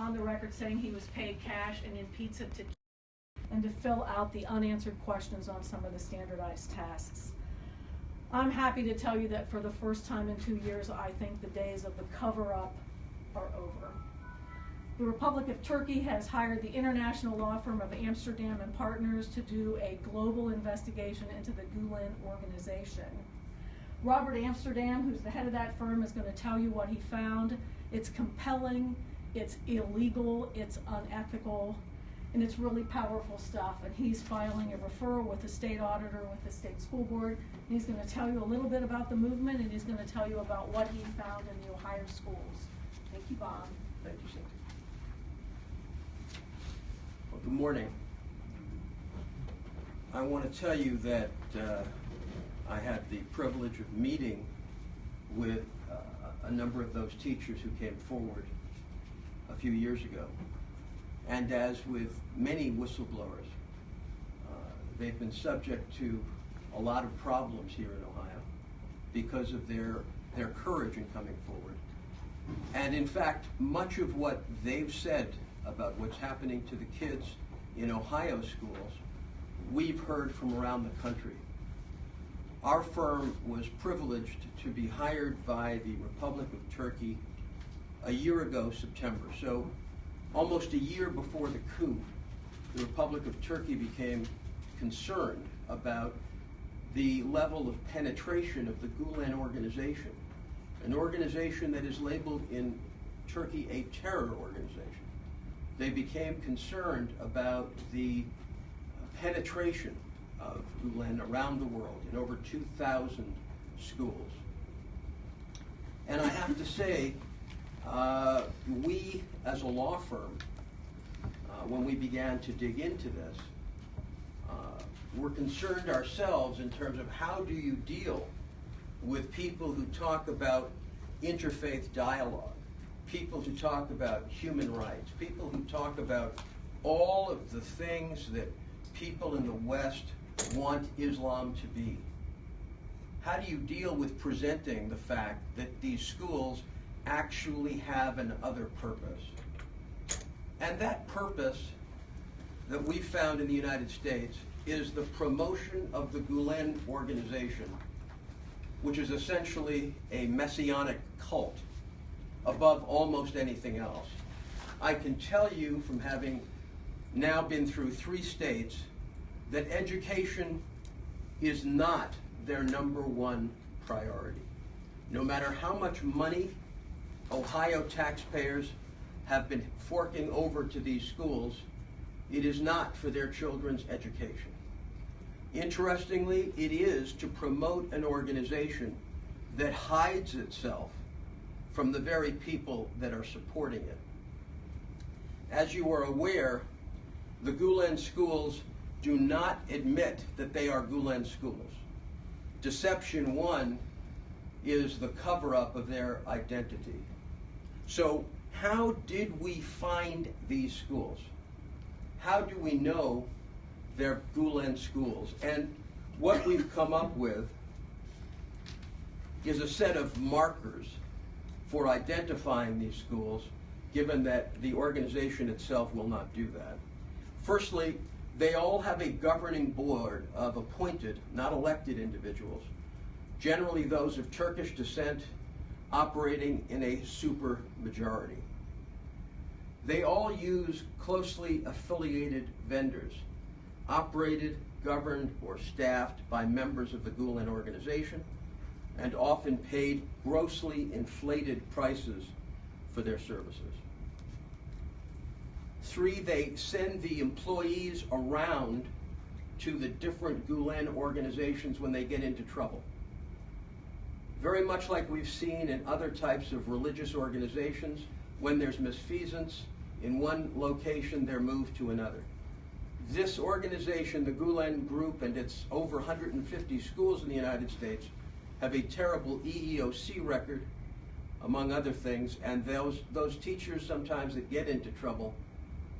on the record saying he was paid cash and in pizza and to fill out the unanswered questions on some of the standardized tests. I'm happy to tell you that for the first time in 2 years, I think the days of the cover-up are over. The Republic of Turkey has hired the international law firm of Amsterdam and Partners to do a global investigation into the Gulen organization. Robert Amsterdam, who's the head of that firm, is going to tell you what he found. It's compelling, it's illegal, it's unethical, and it's really powerful stuff. And he's filing a referral with the state auditor, with the state school board. And he's going to tell you a little bit about the movement, and he's going to tell you about what he found in the Ohio schools. Thank you, Bob. Thank you, Cynthia. Well, good morning. I want to tell you that I had the privilege of meeting with a number of those teachers who came forward a few years ago. And as with many whistleblowers, they've been subject to a lot of problems here in Ohio because of their courage in coming forward. And in fact, much of what they've said about what's happening to the kids in Ohio schools, we've heard from around the country. Our firm was privileged to be hired by the Republic of Turkey a year ago, September. So almost a year before the coup, the Republic of Turkey became concerned about the level of penetration of the Gulen organization, an organization that is labeled in Turkey a terror organization. They became concerned about the penetration of Gulen around the world in over 2,000 schools. And I have to say, we as a law firm, when we began to dig into this, were concerned ourselves in terms of how do you deal with people who talk about interfaith dialogue, people who talk about human rights, people who talk about all of the things that people in the West want Islam to be. How do you deal with presenting the fact that these schools actually have an other purpose? And that purpose that we found in the United States is the promotion of the Gulen organization, which is essentially a messianic cult above almost anything else. I can tell you from having now been through 3 states that education is not their #1 priority. No matter how much money Ohio taxpayers have been forking over to these schools, it is not for their children's education. Interestingly, it is to promote an organization that hides itself from the very people that are supporting it. As you are aware, the Gulen Schools do not admit that they are Gulen Schools. Deception 1 is the cover-up of their identity. So how did we find these schools? How do we know they're Gulen Schools? And what we've come up with is a set of markers for identifying these schools, given that the organization itself will not do that. Firstly, they all have a governing board of appointed, not elected individuals, generally those of Turkish descent, operating in a super majority. They all use closely affiliated vendors, operated, governed, or staffed by members of the Gulen organization, and often paid grossly inflated prices for their services. 3, they send the employees around to the different Gulen organizations when they get into trouble. Very much like we've seen in other types of religious organizations, when there's misfeasance in one location, they're moved to another. This organization, the Gulen Group, and its over 150 schools in the United States, have a terrible EEOC record, among other things, and those teachers sometimes that get into trouble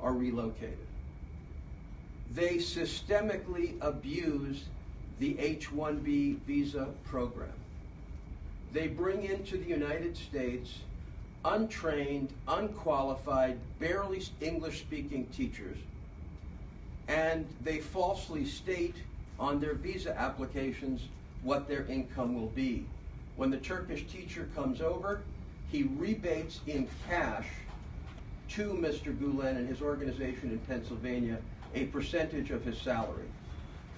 are relocated. They systemically abuse the H-1B visa program. They bring into the United States untrained, unqualified, barely English-speaking teachers, and they falsely state on their visa applications what their income will be. When the Turkish teacher comes over, he rebates in cash to Mr. Gulen and his organization in Pennsylvania a percentage of his salary.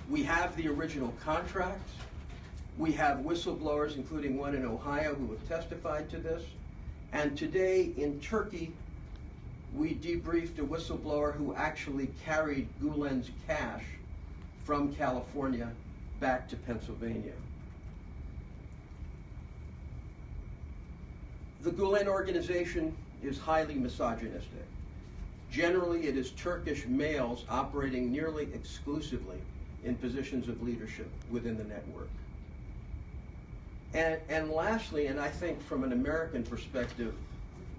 We have the original contracts. We have whistleblowers, including one in Ohio, who have testified to this. And today in Turkey, we debriefed a whistleblower who actually carried Gulen's cash from California back to Pennsylvania. The Gulen organization is highly misogynistic. Generally, it is Turkish males operating nearly exclusively in positions of leadership within the network. And lastly, and I think from an American perspective,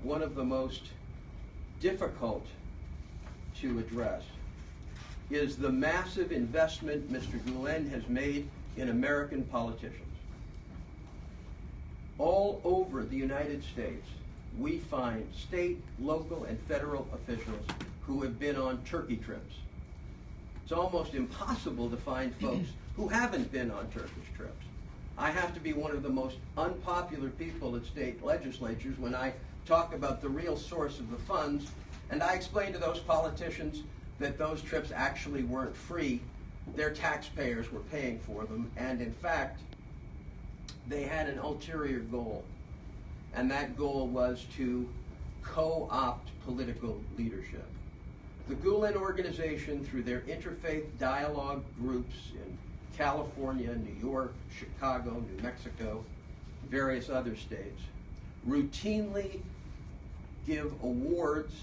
one of the most difficult to address is the massive investment Mr. Gulen has made in American politicians. All over the United States, we find state, local, and federal officials who have been on Turkey trips. It's almost impossible to find folks who haven't been on Turkish trips. I have to be one of the most unpopular people at state legislatures when I talk about the real source of the funds, and I explain to those politicians that those trips actually weren't free. Their taxpayers were paying for them, and in fact, they had an ulterior goal, and that goal was to co-opt political leadership. The Gulen organization, through their interfaith dialogue groups in California, New York, Chicago, New Mexico, various other states, routinely give awards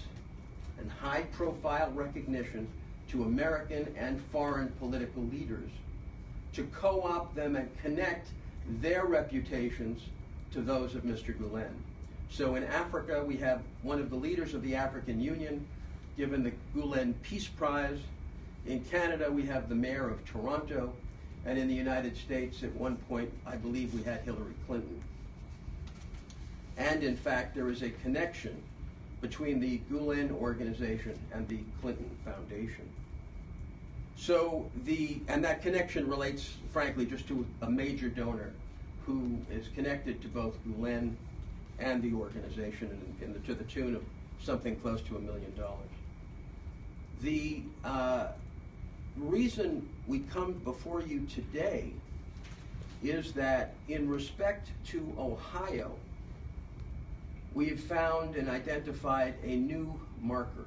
and high-profile recognition to American and foreign political leaders to co-opt them and connect their reputations to those of Mr. Gulen. So in Africa, we have one of the leaders of the African Union given the Gulen Peace Prize. In Canada, we have the mayor of Toronto. And in the United States, at one point, I believe we had Hillary Clinton. And in fact, there is a connection between the Gulen organization and the Clinton Foundation. So and that connection relates, frankly, just to a major donor who is connected to both Gulen and the organization to the tune of something close to $1 million. The reason we come before you today is that in respect to Ohio, we have found and identified a new marker.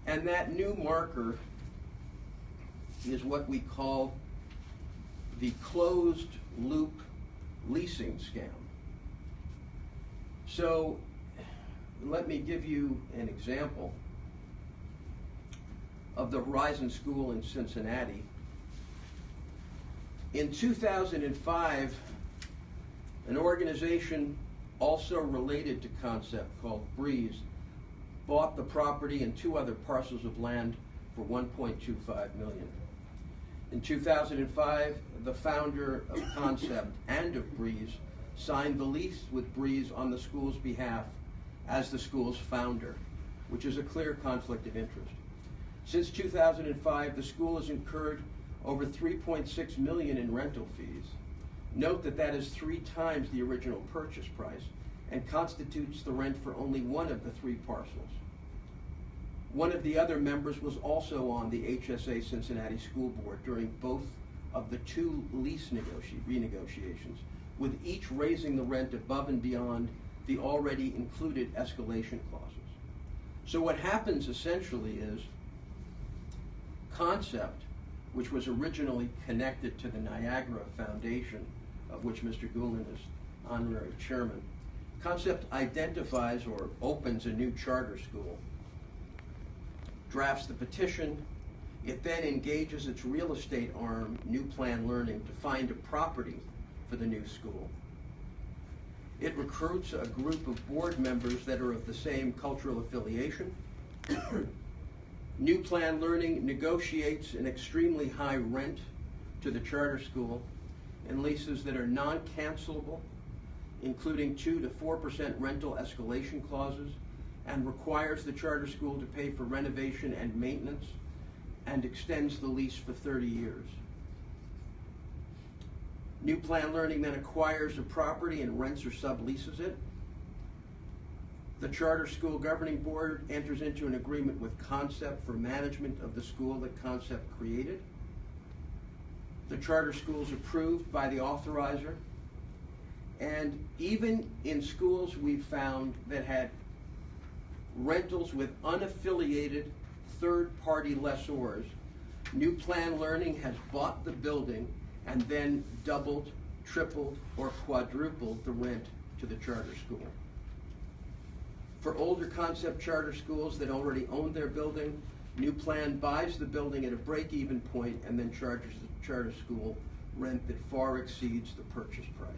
And that new marker is what we call the closed loop leasing scam. So let me give you an example of the Horizon School in Cincinnati. In 2005, an organization also related to Concept called Breeze bought the property and 2 other parcels of land for $1.25 million. In 2005, the founder of Concept and of Breeze signed the lease with Breeze on the school's behalf as the school's founder, which is a clear conflict of interest. Since 2005, the school has incurred over $3.6 million in rental fees. Note that that is 3 times the original purchase price and constitutes the rent for only one of the 3 parcels. One of the other members was also on the HSA Cincinnati School Board during both of the 2 lease renegotiations, with each raising the rent above and beyond the already included escalation clauses. So what happens essentially is Concept, which was originally connected to the Niagara Foundation, of which Mr. Gulen is honorary chairman, Concept identifies or opens a new charter school, drafts the petition. It then engages its real estate arm, New Plan Learning, to find a property for the new school. It recruits a group of board members that are of the same cultural affiliation. New Plan Learning negotiates an extremely high rent to the charter school and leases that are non-cancelable including 2 to 4% rental escalation clauses, and requires the charter school to pay for renovation and maintenance, and extends the lease for 30 years. New Plan Learning then acquires a property and rents or subleases it. The charter school governing board enters into an agreement with Concept for management of the school that Concept created. The charter school is approved by the authorizer. And even in schools we've found that had rentals with unaffiliated third-party lessors, New Plan Learning has bought the building and then doubled, tripled, or quadrupled the rent to the charter school. For older Concept charter schools that already own their building, New Plan buys the building at a break-even point and then charges the charter school rent that far exceeds the purchase price.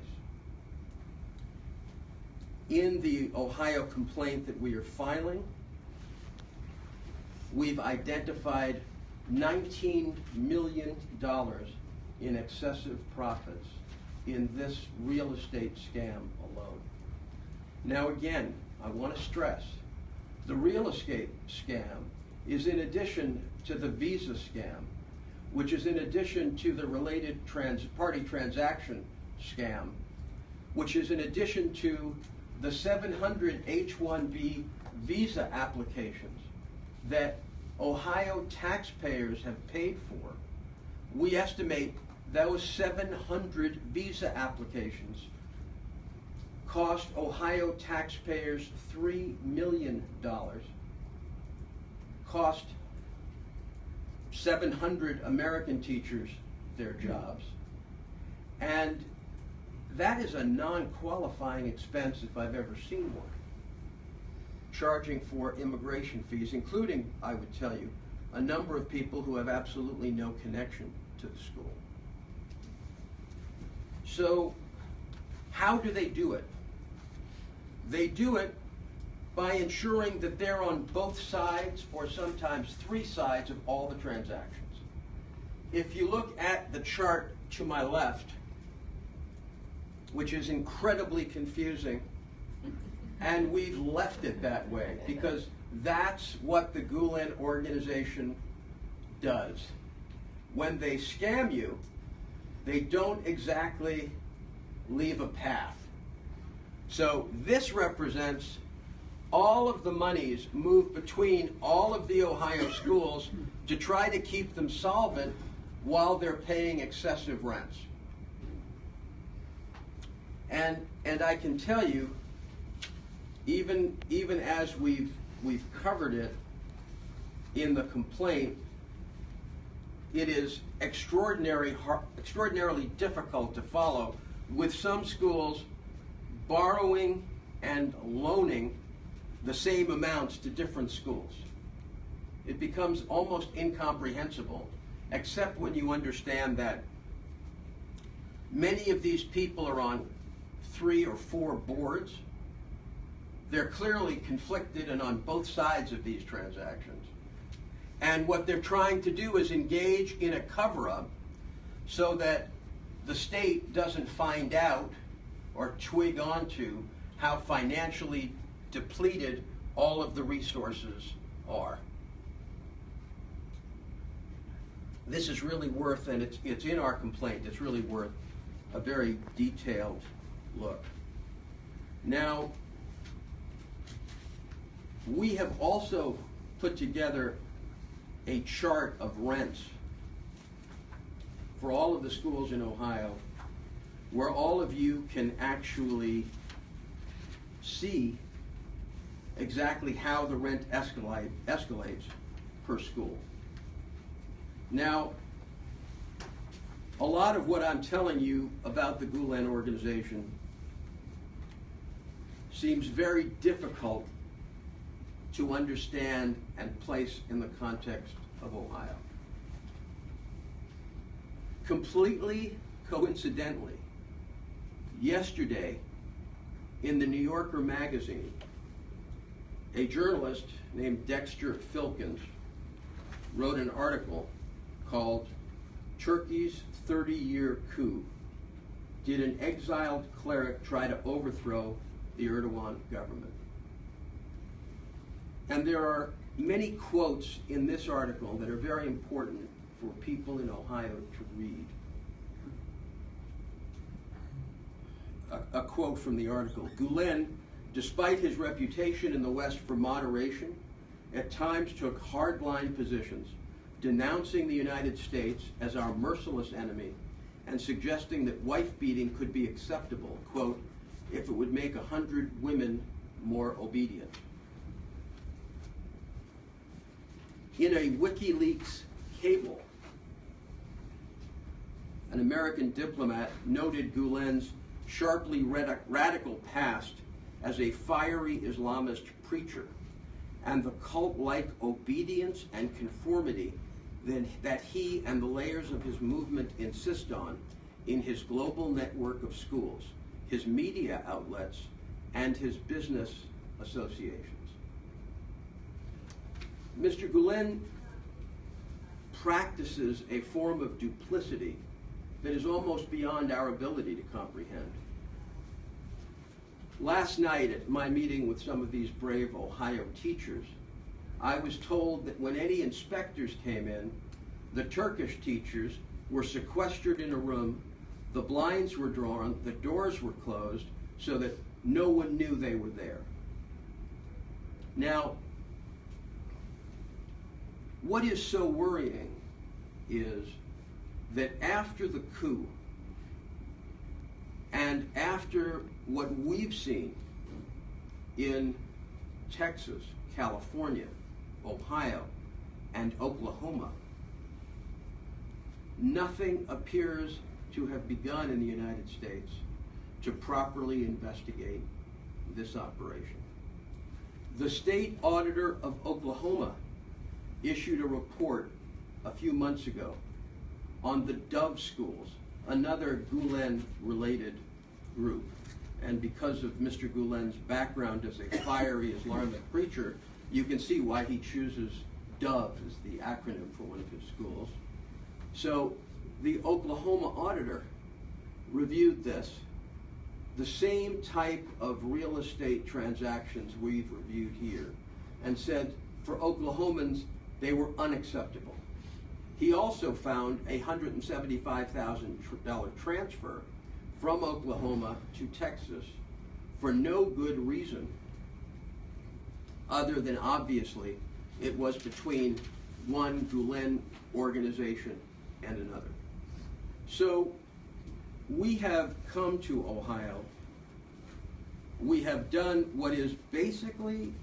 In the Ohio complaint that we are filing, we've identified $19 million in excessive profits in this real estate scam alone. Now again, I want to stress, the real estate scam is in addition to the visa scam, which is in addition to the related party transaction scam, which is in addition to the 700 H-1B visa applications that Ohio taxpayers have paid for. We estimate those 700 visa applications cost Ohio taxpayers $3 million, cost 700 American teachers their jobs, and that is a non-qualifying expense if I've ever seen one. Charging for immigration fees, including, I would tell you, a number of people who have absolutely no connection to the school. So, how do they do it? They do it by ensuring that they're on both sides, or sometimes three sides, of all the transactions. If you look at the chart to my left, which is incredibly confusing, and we've left it that way because that's what the Gulen organization does. When they scam you, they don't exactly leave a path. So this represents all of the monies moved between all of the Ohio schools to try to keep them solvent while they're paying excessive rents. And I can tell you, even as we've covered it in the complaint, it is extraordinarily difficult to follow, with some schools borrowing and loaning the same amounts to different schools. It becomes almost incomprehensible, except when you understand that many of these people are on 3 or 4 boards. They're clearly conflicted and on both sides of these transactions. And what they're trying to do is engage in a cover-up so that the state doesn't find out or twig onto how financially depleted all of the resources are. This is really worth, and it's in our complaint, it's really worth a very detailed look. Now, we have also put together a chart of rents for all of the schools in Ohio, where all of you can actually see exactly how the rent escalates per school. Now, a lot of what I'm telling you about the Gulen organization seems very difficult to understand and place in the context of Ohio. Completely coincidentally, yesterday in the New Yorker magazine, a journalist named Dexter Filkins wrote an article called Turkey's 30-Year Coup. did an exiled cleric try to overthrow the Erdogan government. And there are many quotes in this article that are very important for people in Ohio to read. A quote from the article: Gulen, despite his reputation in the West for moderation, at times took hardline positions, denouncing the United States as our merciless enemy and suggesting that wife-beating could be acceptable, quote, if it would make 100 women more obedient. In a WikiLeaks cable, an American diplomat noted Gulen's sharply radical past as a fiery Islamist preacher and the cult-like obedience and conformity that he and the layers of his movement insist on in his global network of schools, his media outlets, and his business associations. Mr. Gulen practices a form of duplicity that is almost beyond our ability to comprehend. Last night at my meeting with some of these brave Ohio teachers, I was told that when any inspectors came in, the Turkish teachers were sequestered in a room, the blinds were drawn, the doors were closed, so that no one knew they were there. Now, what is so worrying is that after the coup and after what we've seen in Texas, California, Ohio, and Oklahoma, nothing appears to have begun in the United States to properly investigate this operation. The state auditor of Oklahoma issued a report a few months ago on the Dove schools, another Gulen-related group. And because of Mr. Gulen's background as a fiery Islamic preacher, you can see why he chooses Dove as the acronym for one of his schools. So the Oklahoma auditor reviewed this, the same type of real estate transactions we've reviewed here, and said for Oklahomans, they were unacceptable. He also found a $175,000 transfer from Oklahoma to Texas for no good reason other than obviously it was between one Gulen organization and another. So we have come to Ohio. We have done what is basically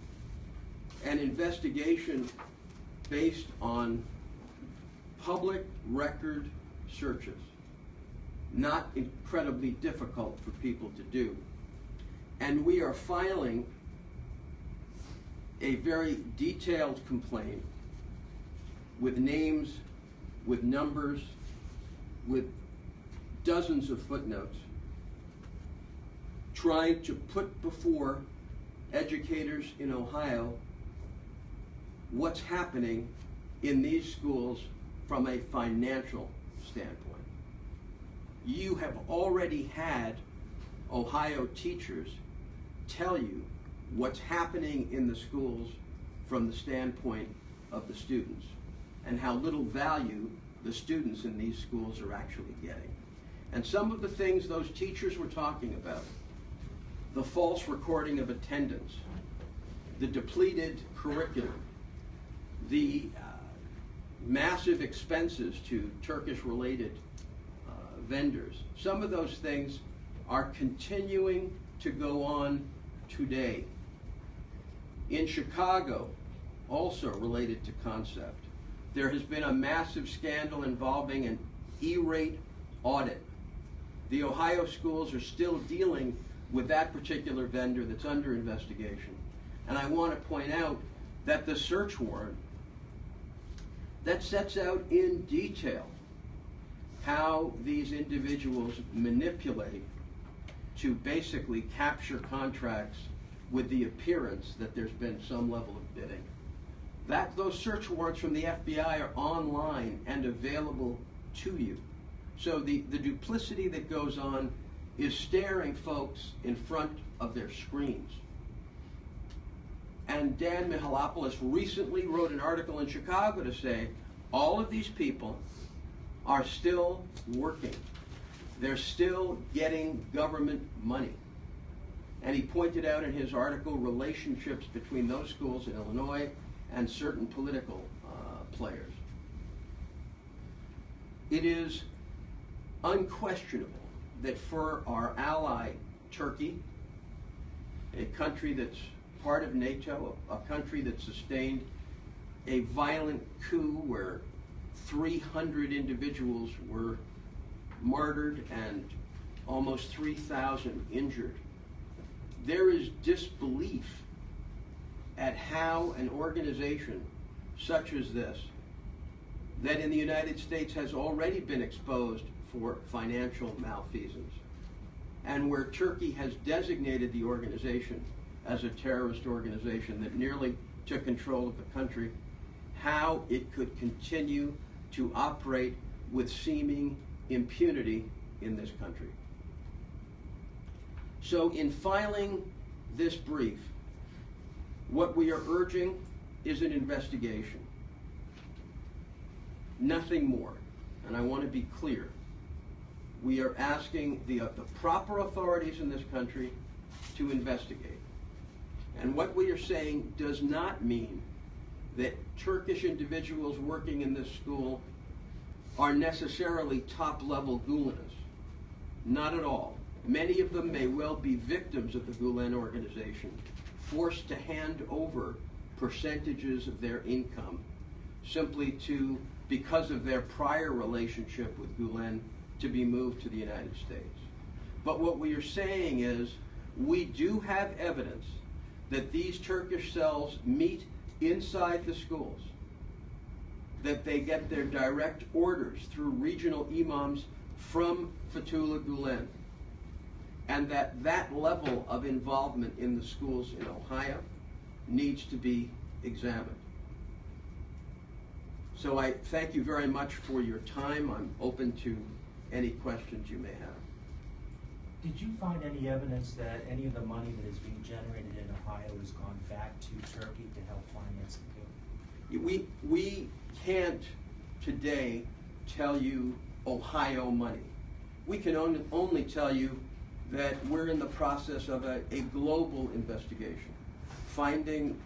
an investigation based on public record searches, not incredibly difficult for people to do. And we are filing a very detailed complaint with names, with numbers, with dozens of footnotes, trying to put before educators in Ohio what's happening in these schools from a financial standpoint. You have already had Ohio teachers tell you what's happening in the schools from the standpoint of the students and how little value the students in these schools are actually getting. And some of the things those teachers were talking about, the false recording of attendance, the depleted curriculum, the massive expenses to Turkish-related vendors. Some of those things are continuing to go on today. In Chicago, also related to Concept, there has been a massive scandal involving an E-rate audit. The Ohio schools are still dealing with that particular vendor that's under investigation. And I want to point out that the search warrant that sets out in detail how these individuals manipulate to basically capture contracts with the appearance that there's been some level of bidding. Those search warrants from the FBI are online and available to you. So the duplicity that goes on is staring folks in front of their screens. And Dan Mihalopoulos recently wrote an article in Chicago to say all of these people are still working. They're still getting government money. And he pointed out in his article relationships between those schools in Illinois and certain political players. It is unquestionable that for our ally Turkey, a country that's part of NATO, a country that sustained a violent coup where 300 individuals were martyred and almost 3,000 injured, there is disbelief at how an organization such as this, that in the United States has already been exposed for financial malfeasance, and where Turkey has designated the organization as a terrorist organization that nearly took control of the country, how it could continue to operate with seeming impunity in this country. So in filing this brief, what we are urging is an investigation. Nothing more. And I want to be clear. We are asking the proper authorities in this country to investigate. And what we are saying does not mean that Turkish individuals working in this school are necessarily top-level Gulenists. Not at all. Many of them may well be victims of the Gulen organization, forced to hand over percentages of their income simply because of their prior relationship with Gulen, to be moved to the United States. But what we are saying is we do have evidence that these Turkish cells meet inside the schools, that they get their direct orders through regional imams from Fethullah Gulen, and that level of involvement in the schools in Ohio needs to be examined. So I thank you very much for your time. I'm open to any questions you may have. Did you find any evidence that any of the money that is being generated in Ohio has gone back to Turkey to help finance the coup? We can't today tell you Ohio money. We can only tell you that we're in the process of a global investigation, finding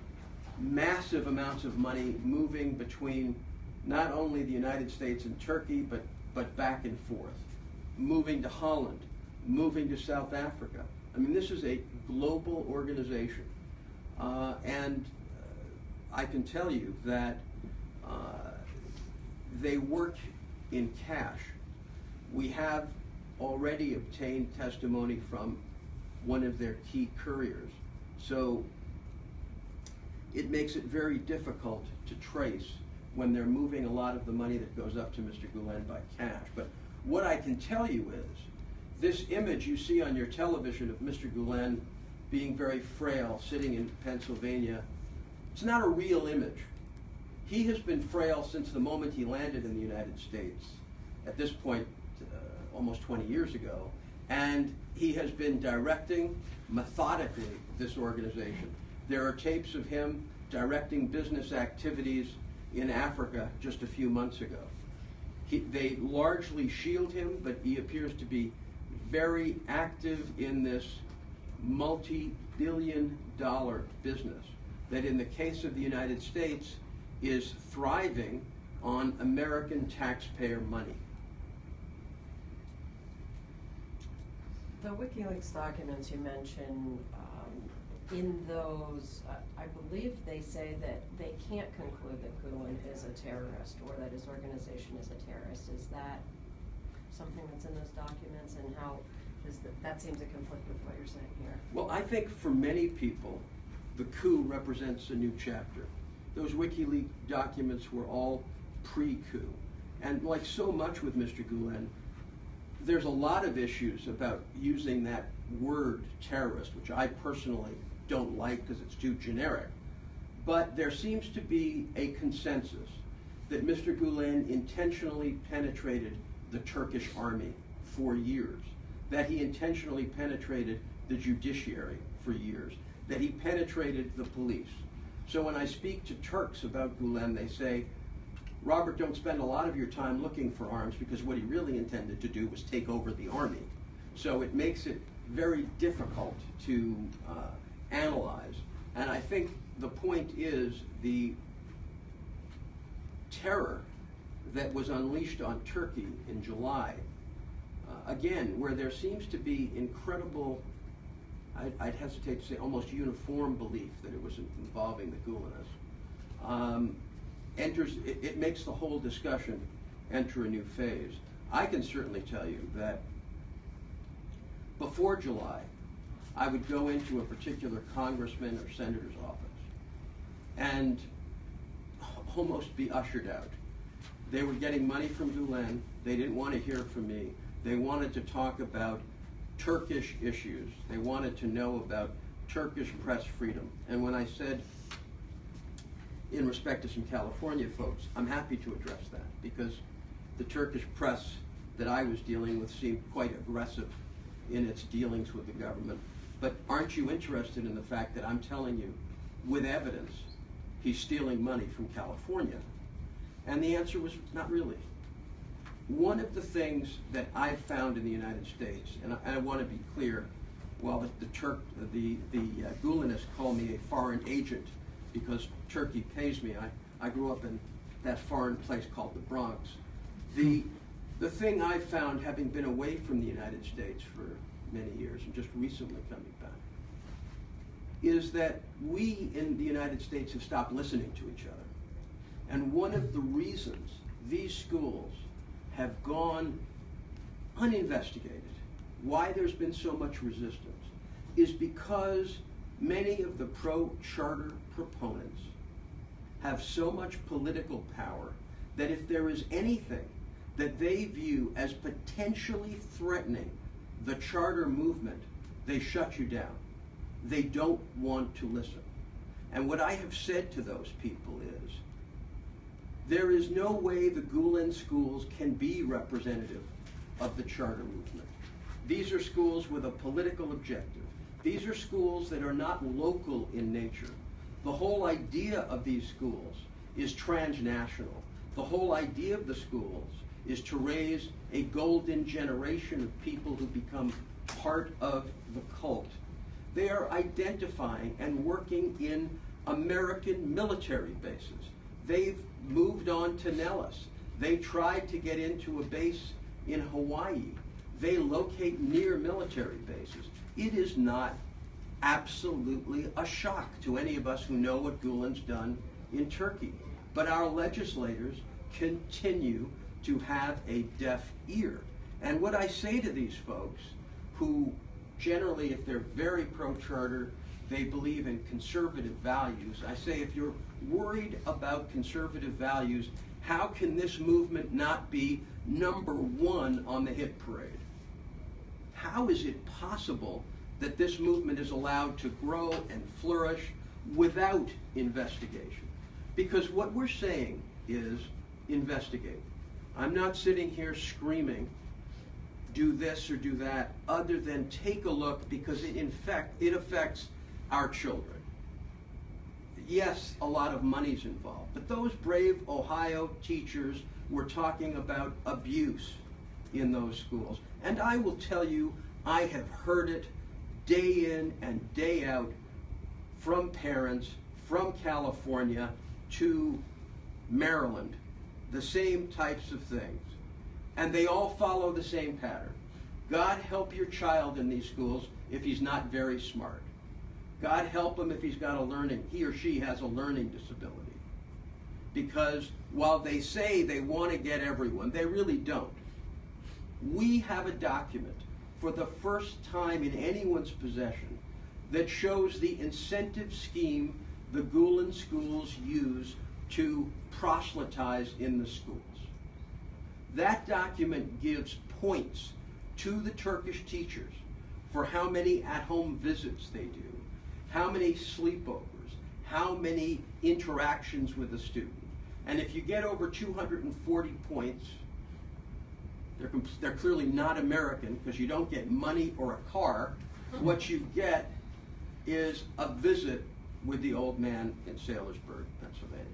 massive amounts of money moving between not only the United States and Turkey, but back and forth, moving to Holland, moving to South Africa. I mean, this is a global organization. And I can tell you that they work in cash. We have already obtained testimony from one of their key couriers. So it makes it very difficult to trace when they're moving a lot of the money that goes up to Mr. Gulen by cash. But what I can tell you is, this image you see on your television of Mr. Gulen being very frail, sitting in Pennsylvania, it's not a real image. He has been frail since the moment he landed in the United States, at this point, almost 20 years ago, and he has been directing methodically this organization. There are tapes of him directing business activities in Africa just a few months ago. They largely shield him, but he appears to be very active in this multi-billion-dollar business that, in the case of the United States, is thriving on American taxpayer money. The WikiLeaks documents you mentioned, in those, I believe they say that they can't conclude that Gulen is a terrorist or that his organization is a terrorist. Is that something that's in those documents, and how does that seems to conflict with what you're saying here? Well, I think for many people, the coup represents a new chapter. Those WikiLeaks documents were all pre-coup. And like so much with Mr. Gulen, there's a lot of issues about using that word terrorist, which I personally don't like because it's too generic. But there seems to be a consensus that Mr. Gulen intentionally penetrated the Turkish army for years, that he intentionally penetrated the judiciary for years, that he penetrated the police. So when I speak to Turks about Gulen, they say, Robert, don't spend a lot of your time looking for arms, because what he really intended to do was take over the army. So it makes it very difficult to analyze. And I think the point is the terror that was unleashed on Turkey in July, again, where there seems to be incredible, I'd hesitate to say almost uniform belief that it was involving the Gulenists, it makes the whole discussion enter a new phase. I can certainly tell you that before July, I would go into a particular congressman or senator's office and almost be ushered out. They were getting money from Gulen. They didn't want to hear from me. They wanted to talk about Turkish issues. They wanted to know about Turkish press freedom. And when I said, in respect to some California folks, I'm happy to address that, because the Turkish press that I was dealing with seemed quite aggressive in its dealings with the government. But aren't you interested in the fact that I'm telling you, with evidence, he's stealing money from California? And the answer was not really. One of the things that I've found in the United States, and I want to be clear, while the Gulenists call me a foreign agent because Turkey pays me, I grew up in that foreign place called the Bronx. The thing I've found, having been away from the United States for many years and just recently coming back, is that we in the United States have stopped listening to each other. And one of the reasons these schools have gone uninvestigated, why there's been so much resistance, is because many of the pro-charter proponents have so much political power that if there is anything that they view as potentially threatening the charter movement, they shut you down. They don't want to listen. And what I have said to those people is, there is no way the Gulen schools can be representative of the charter movement. These are schools with a political objective. These are schools that are not local in nature. The whole idea of these schools is transnational. The whole idea of the schools is to raise a golden generation of people who become part of the cult. They are identifying and working in American military bases. They've moved on to Nellis. They tried to get into a base in Hawaii. They locate near military bases. It is not absolutely a shock to any of us who know what Gulen's done in Turkey. But our legislators continue to have a deaf ear. And what I say to these folks, who generally, if they're very pro-charter, they believe in conservative values. I say, if you're worried about conservative values, how can this movement not be #1 on the hit parade? How is it possible that this movement is allowed to grow and flourish without investigation? Because what we're saying is investigate. I'm not sitting here screaming, do this or do that, other than take a look, because it affects our children. Yes, a lot of money's involved, but those brave Ohio teachers were talking about abuse in those schools. And I will tell you, I have heard it day in and day out from parents from California to Maryland, the same types of things. And they all follow the same pattern. God help your child in these schools if he's not very smart. God help him if he or she has a learning disability. Because while they say they want to get everyone, they really don't. We have a document for the first time in anyone's possession that shows the incentive scheme the Gulen schools use to proselytize in the schools. That document gives points to the Turkish teachers for how many at-home visits they do, how many sleepovers, how many interactions with a student. And if you get over 240 points, They're clearly not American, because you don't get money or a car. What you get is a visit with the old man in Saylorsburg, Pennsylvania.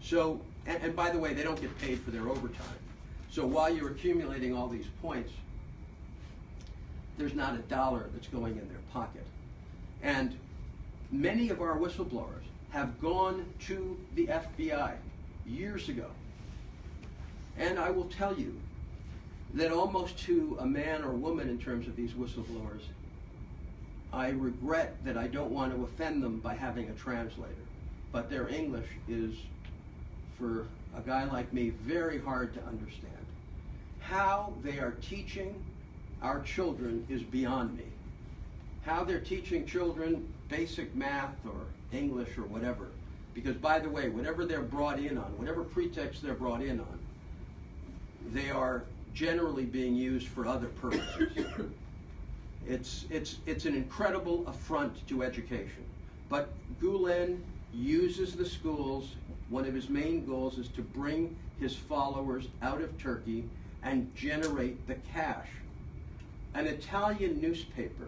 So, and by the way, they don't get paid for their overtime. So while you're accumulating all these points, there's not a dollar that's going in their pocket. And many of our whistleblowers have gone to the FBI years ago. And I will tell you that almost to a man or woman in terms of these whistleblowers, I regret that I don't want to offend them by having a translator. But their English is, for a guy like me, very hard to understand. How they are teaching our children is beyond me. How they're teaching children basic math or English or whatever. Because, by the way, whatever they're brought in on, whatever pretext they're brought in on, they are generally being used for other purposes. It's an incredible affront to education. But Gulen uses the schools. One of his main goals is to bring his followers out of Turkey and generate the cash. An Italian newspaper,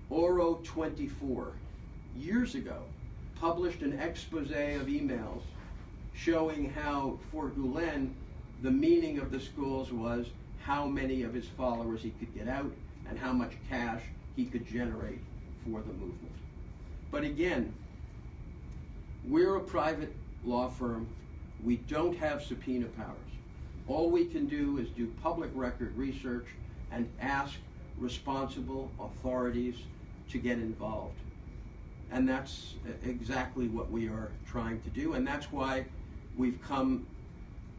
Oro 24, years ago, published an expose of emails showing how, for Gulen, the meaning of the schools was how many of his followers he could get out and how much cash he could generate for the movement. But again, we're a private law firm. We don't have subpoena powers. All we can do is do public record research and ask responsible authorities to get involved. And that's exactly what we are trying to do, and that's why we've come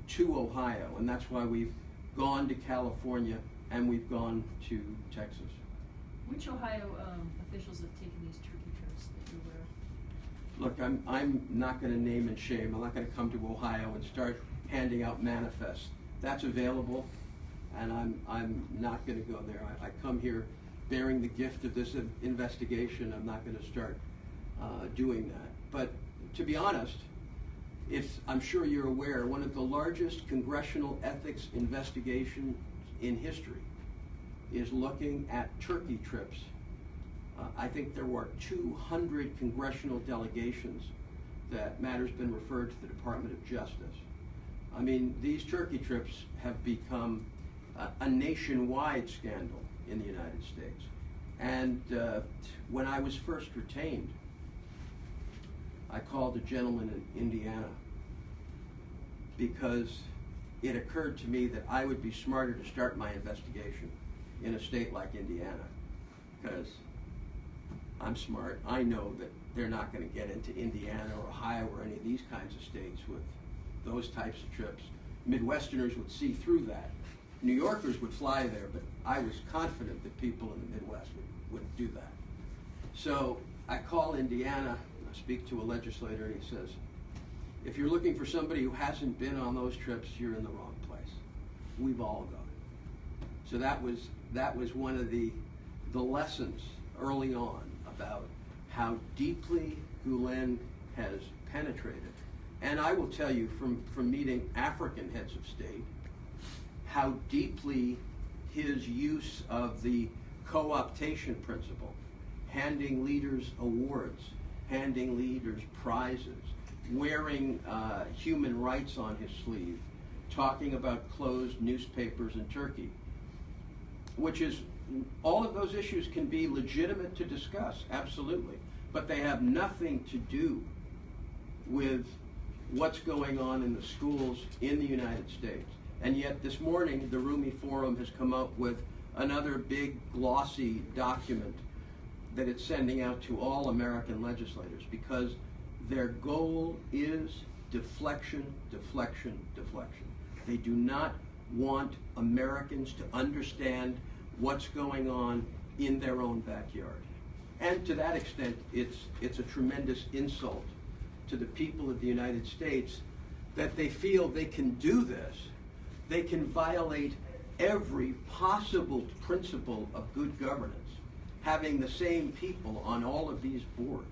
to Ohio, and that's why we've gone to California and we've gone to Texas. Which Ohio officials have taken these Turkey trips that you're aware of? Look, I'm not going to name and shame. I'm not going to come to Ohio and start handing out manifests. That's available, and I'm not going to go there. I come here bearing the gift of this investigation. I'm not going to start doing that. But to be honest, I'm sure you're aware, one of the largest congressional ethics investigations in history is looking at Turkey trips. I think there were 200 congressional delegations that matter's been referred to the Department of Justice. I mean, these Turkey trips have become a nationwide scandal in the United States. And when I was first retained, I called a gentleman in Indiana because it occurred to me that I would be smarter to start my investigation in a state like Indiana, because I'm smart. I know that they're not going to get into Indiana or Ohio or any of these kinds of states with those types of trips. Midwesterners would see through that. New Yorkers would fly there, but I was confident that people in the Midwest would do that. So I call Indiana, I speak to a legislator, and he says, if you're looking for somebody who hasn't been on those trips, you're in the wrong place. We've all gone. So that was one of the lessons early on about how deeply Gulen has penetrated. And I will tell you from meeting African heads of state, how deeply his use of the co-optation principle, handing leaders awards, handing leaders prizes, wearing human rights on his sleeve, talking about closed newspapers in Turkey, which is, all of those issues can be legitimate to discuss, absolutely, but they have nothing to do with what's going on in the schools in the United States. And yet this morning, the Rumi Forum has come up with another big glossy document that it's sending out to all American legislators, because their goal is deflection, deflection, deflection. They do not want Americans to understand what's going on in their own backyard. And to that extent, it's a tremendous insult to the people of the United States that they feel they can do this. They can violate every possible principle of good governance, having the same people on all of these boards,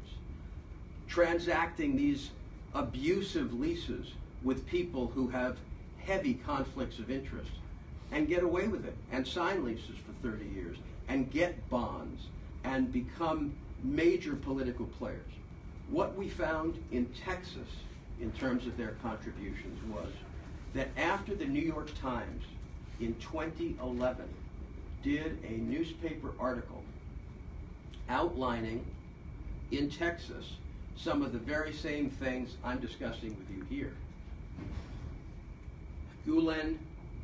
transacting these abusive leases with people who have heavy conflicts of interest, and get away with it and sign leases for 30 years and get bonds and become major political players. What we found in Texas in terms of their contributions was that after the New York Times in 2011 did a newspaper article outlining in Texas some of the very same things I'm discussing with you here, Gulen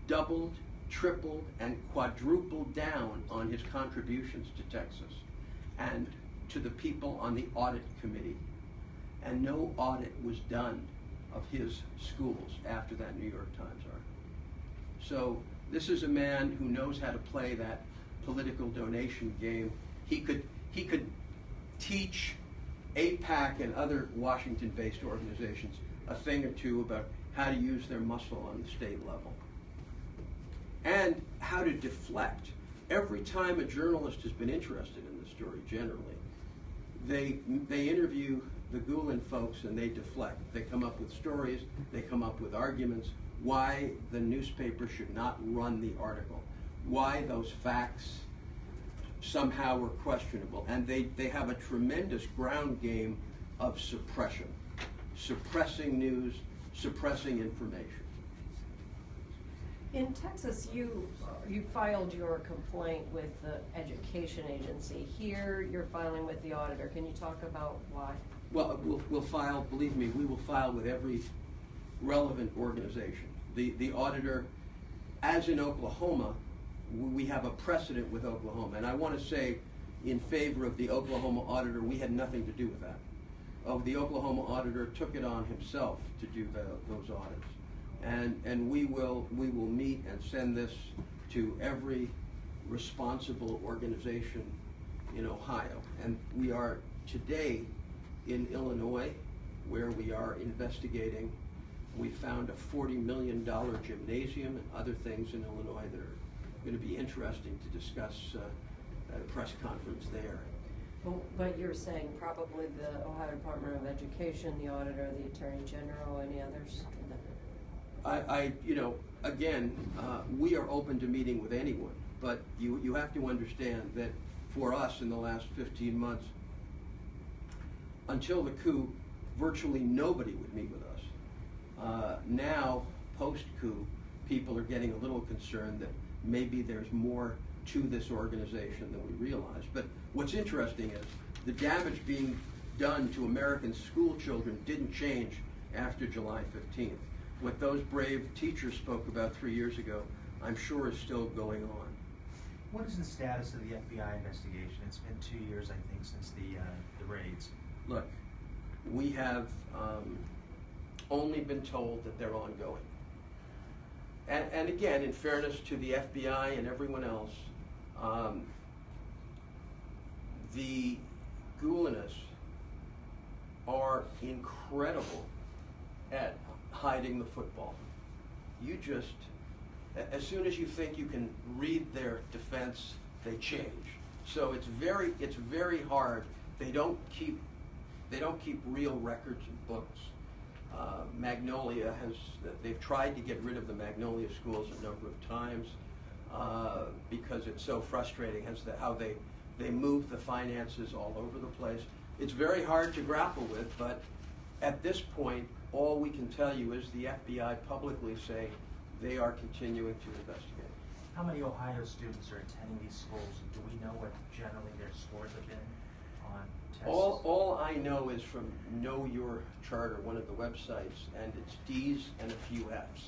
doubled, tripled, and quadrupled down on his contributions to Texas and to the people on the audit committee. And no audit was done of his schools after that New York Times article. So this is a man who knows how to play that political donation game. He could teach APAC and other Washington-based organizations a thing or two about how to use their muscle on the state level and how to deflect. Every time a journalist has been interested in the story, generally, they interview the Gulen folks and they deflect. They come up with stories, they come up with arguments, why the newspaper should not run the article, why those facts somehow were questionable. And they have a tremendous ground game of suppression, suppressing news, suppressing information. In Texas, you filed your complaint with the education agency. Here, you're filing with the auditor. Can you talk about why? Well, we'll file, believe me, we will file with every relevant organization. The auditor, as in Oklahoma, we have a precedent with Oklahoma. And I want to say in favor of the Oklahoma auditor, we had nothing to do with that. The Oklahoma auditor took it on himself to do those audits. And we will meet and send this to every responsible organization in Ohio. And we are today in Illinois, where we are investigating. We found a $40 million gymnasium and other things in Illinois that are going to be interesting to discuss at a press conference there. But you're saying probably the Ohio Department of Education, the auditor, the Attorney General, any others? Again, we are open to meeting with anyone, but you have to understand that for us in the last 15 months, until the coup, virtually nobody would meet with us. Now, post-coup, people are getting a little concerned that maybe there's more to this organization than we realize. But what's interesting is the damage being done to American school children didn't change after July 15th. What those brave teachers spoke about 3 years ago, I'm sure is still going on. What is the status of the FBI investigation? It's been 2 years, I think, since the raids. Look, we have only been told that they're ongoing. And again, in fairness to the FBI and everyone else, the Gulenists are incredible at hiding the football. You just, as soon as you think you can read their defense, they change. So it's very hard. They don't keep real records and books. Magnolia they've tried to get rid of the Magnolia schools a number of times because it's so frustrating as to how they move the finances all over the place. It's very hard to grapple with, but at this point, all we can tell you is the FBI publicly say they are continuing to investigate. How many Ohio students are attending these schools? Do we know what generally their scores have been on tests? All I know is from Know Your Charter, one of the websites, and it's D's and a few F's,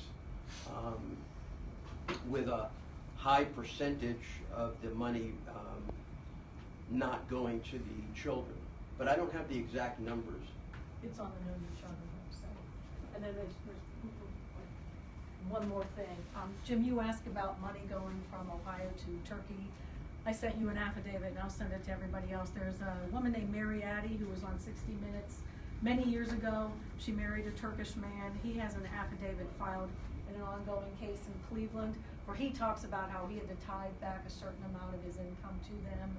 with a high percentage of the money not going to the children. But I don't have the exact numbers. It's on the Know Your Charter website. And then there's one more thing. Jim, you asked about money going from Ohio to Turkey. I sent you an affidavit, and I'll send it to everybody else. There's a woman named Mary Addy who was on 60 Minutes many years ago. She married a Turkish man. He has an affidavit filed in an ongoing case in Cleveland where he talks about how he had to tie back a certain amount of his income to them.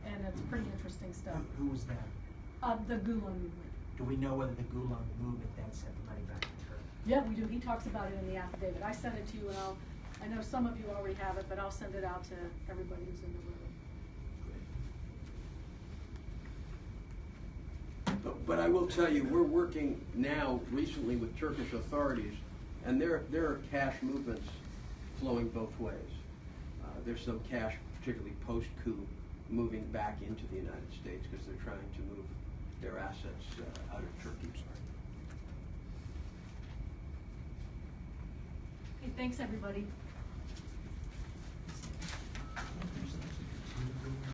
And it's pretty interesting stuff. Who was that? The Gulen Movement. Do we know whether the Gulen Movement then sent the money back to Turkey? Yeah, we do. He talks about it in the affidavit. I sent it to you, and I'll I know some of you already have it, but I'll send it out to everybody who's in the room. But I will tell you, we're working now recently with Turkish authorities, and there are cash movements flowing both ways. There's some cash, particularly post-coup, moving back into the United States because they're trying to move their assets out of Turkey. Okay, thanks everybody.